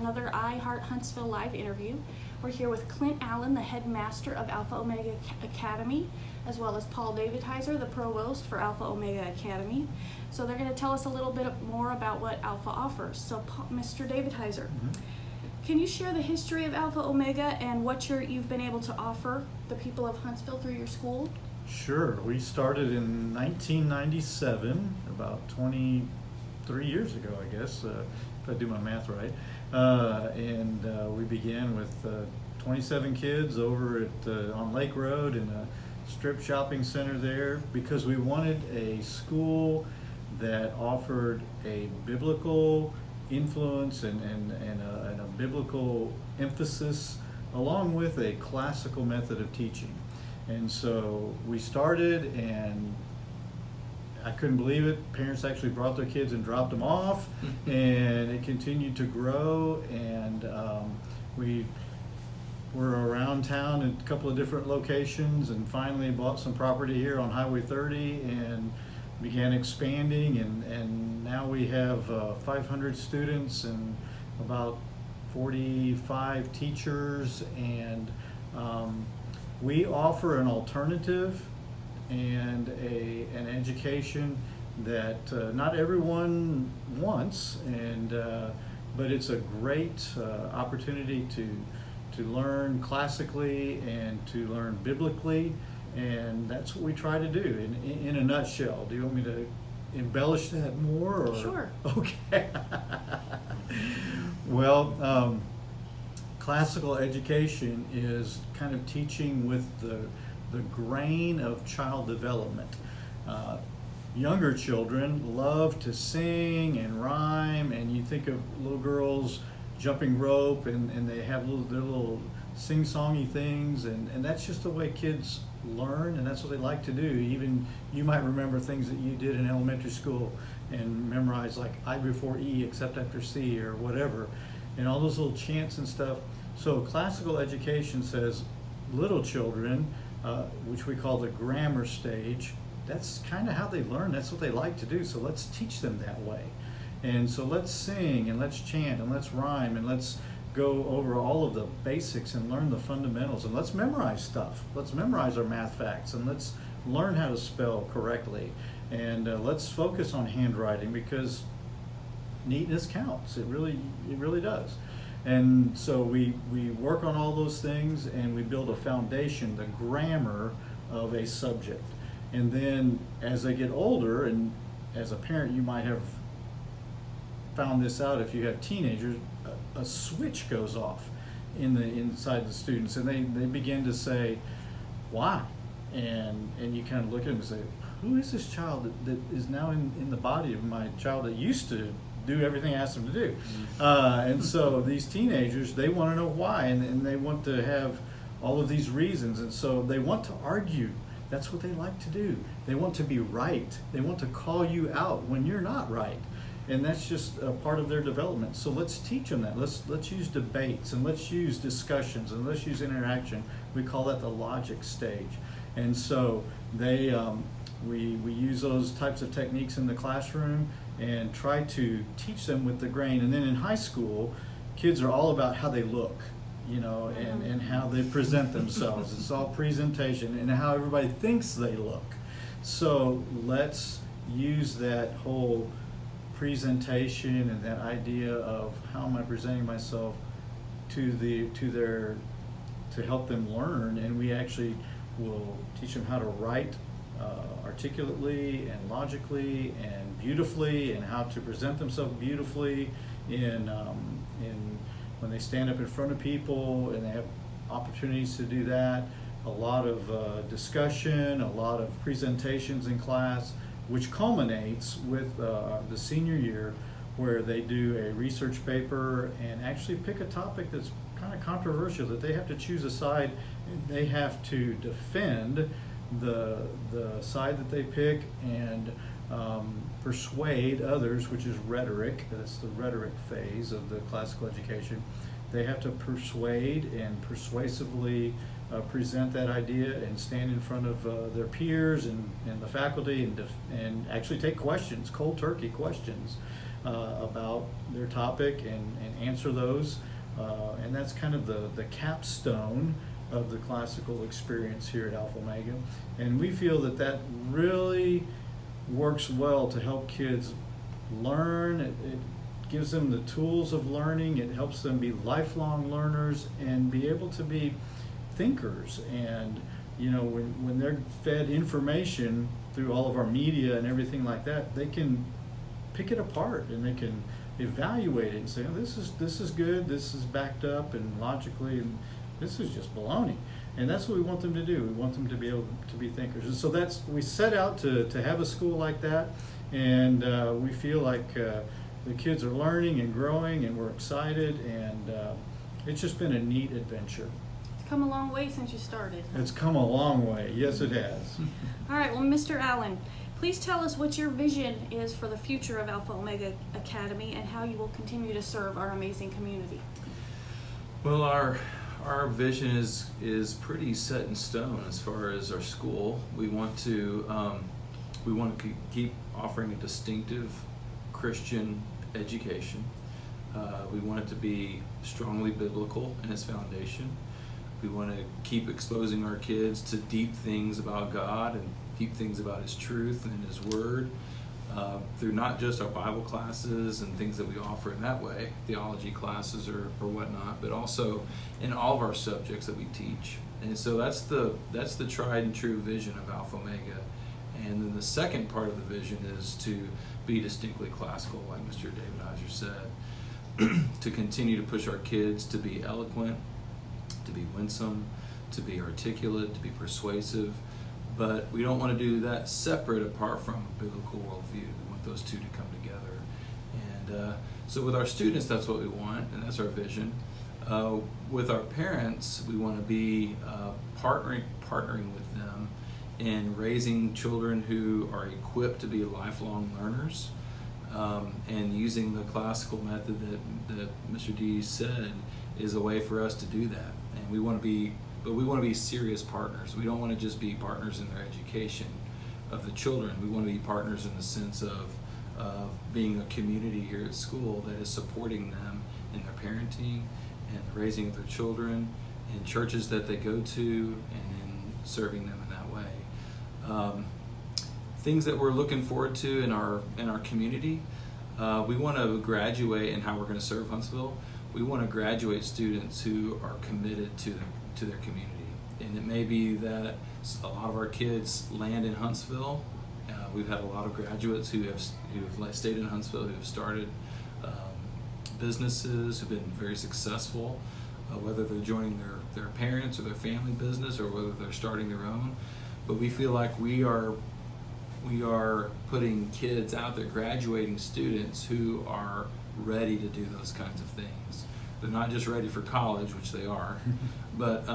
another I Heart Huntsville live interview. We're here with Clint Allen, the headmaster of Alpha Omega Academy, as well as Paul Davidhizar, the provost for Alpha Omega Academy. So they're going to tell us a little bit more about what Alpha offers. So Mr. Davidhizar, can you share the history of Alpha Omega and what you've been able to offer the people of Huntsville through your school? Sure. We started in 1997, about 23 years ago, I guess, if I do my math right. We began with 27 kids over on Lake Road in a strip shopping center there, because we wanted a school that offered a biblical influence and a biblical emphasis, along with a classical method of teaching. And so we started, and I couldn't believe it. Parents actually brought their kids and dropped them off, and it continued to grow. And we were around town in a couple of different locations, and finally bought some property here on Highway 30 and began expanding. And now we have 500 students and about 45 teachers, and we offer an alternative and an education that not everyone wants, but it's a great opportunity to learn classically and to learn biblically, and that's what we try to do in a nutshell. Do you want me to embellish that more? Or? Sure. Okay. Well, classical education is kind of teaching with the grain of child development. Younger children love to sing and rhyme, and you think of little girls jumping rope, and they have their little sing-songy things, and that's just the way kids learn, and that's what they like to do. Even you might remember things that you did in elementary school and memorize, like I before E except after C, or whatever, and all those little chants and stuff. So classical education says little children, which we call the grammar stage, that's kind of how they learn. That's what they like to do. So let's teach them that way. And so let's sing, and let's chant, and let's rhyme, and let's go over all of the basics and learn the fundamentals, and let's memorize stuff. Let's memorize our math facts, and let's learn how to spell correctly. And let's focus on handwriting, because neatness counts. It really does. And so we work on all those things, and we build a foundation, the grammar of a subject. And then as they get older, and as a parent you might have found this out if you have teenagers, a switch goes off inside the students, and they begin to say, why? And you kind of look at them and say, who is this child that is now in the body of my child that used to do everything I asked them to do? And so these teenagers, they want to know why, and they want to have all of these reasons, and so they want to argue. That's what they like to do. They want to be right. They want to call you out when you're not right, and that's just a part of their development. So let's teach them that. Let's use debates, and let's use discussions, and let's use interaction. We call that the logic stage. And so we use those types of techniques in the classroom and try to teach them with the grain. And then in high school, kids are all about how they look, and how they present themselves. It's all presentation and how everybody thinks they look. So let's use that whole presentation and that idea of how am I presenting myself to help them learn. And we actually will teach them how to write articulately and logically and beautifully, and how to present themselves beautifully in when they stand up in front of people, and they have opportunities to do that. A lot of discussion, a lot of presentations in class, which culminates with the senior year, where they do a research paper and actually pick a topic that's kind of controversial, that they have to choose a side, and they have to defend the side that they pick, and persuade others, which is rhetoric. That's the rhetoric phase of the classical education. They have to persuade and persuasively present that idea, and stand in front of their peers and the faculty, and actually take questions, cold turkey questions, about their topic and answer those. And that's kind of the capstone of the classical experience here at Alpha Omega. And we feel that that really works well to help kids learn. It gives them the tools of learning. It helps them be lifelong learners and be able to be thinkers. And you know, when they're fed information through all of our media and everything like that, they can pick it apart and they can evaluate it and say, oh, this is good, this is backed up and logically, and this is just baloney. And that's what we want them to do. We want them to be able to be thinkers. And so we set out to have a school like that, and we feel like the kids are learning and growing, and we're excited, and it's just been a neat adventure. It's come a long way since you started. It's come a long way. Yes, it has. All right, well, Mr. Allen, please tell us what your vision is for the future of Alpha Omega Academy and how you will continue to serve our amazing community. Well, our vision is pretty set in stone as far as our school. We want to keep offering a distinctive Christian education. We want it to be strongly biblical in its foundation. We want to keep exposing our kids to deep things about God and deep things about His truth and His Word through not just our Bible classes and things that we offer in that way, theology classes or whatnot, but also in all of our subjects that we teach. And so that's the tried and true vision of Alpha Omega. And then the second part of the vision is to be distinctly classical, like Mr. Davidhizar said, to continue to push our kids to be eloquent, to be winsome, to be articulate, to be persuasive. But we don't want to do that separate apart from a biblical worldview. We want those two to come together. And so with our students, that's what we want, and that's our vision. With our parents, we want to be partnering with them in raising children who are equipped to be lifelong learners, and using the classical method that Mr. D said is a way for us to do that. And we want to be serious partners. We don't want to just be partners in their education of the children. We want to be partners in the sense of being a community here at school that is supporting them in their parenting and the raising of their children, in churches that they go to, and in serving them in that way. Things that we're looking forward to in our community. We want to graduate, and how we're going to serve Huntsville. We want to graduate students who are committed to their community. And it may be that a lot of our kids land in Huntsville. We've had a lot of graduates who have stayed in Huntsville, who have started businesses, who've been very successful, whether they're joining their parents or their family business, or whether they're starting their own. But we feel like we are putting kids out there, graduating students who are ready to do those kinds of things. They're not just ready for college, which they are, but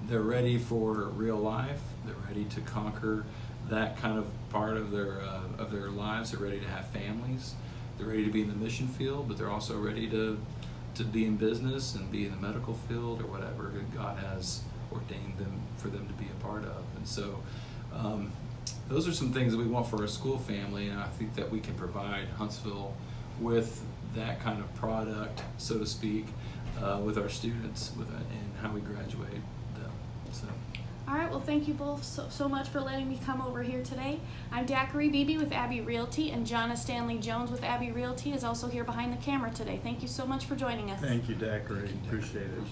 they're ready for real life. They're ready to conquer that kind of part of their lives. They're ready to have families. They're ready to be in the mission field, but they're also ready to be in business and be in the medical field or whatever God has ordained for them to be a part of. And so those are some things that we want for our school family, and I think that we can provide Huntsville with that kind of product, so to speak, with our students and how we graduate them. So. All right, well, thank you both so much for letting me come over here today. I'm Dacre Beebe with Abbey Realty, and Jonna Stanley Jones with Abbey Realty is also here behind the camera today. Thank you so much for joining us. Thank you, Dacre. Thank you, Dacre. Appreciate it.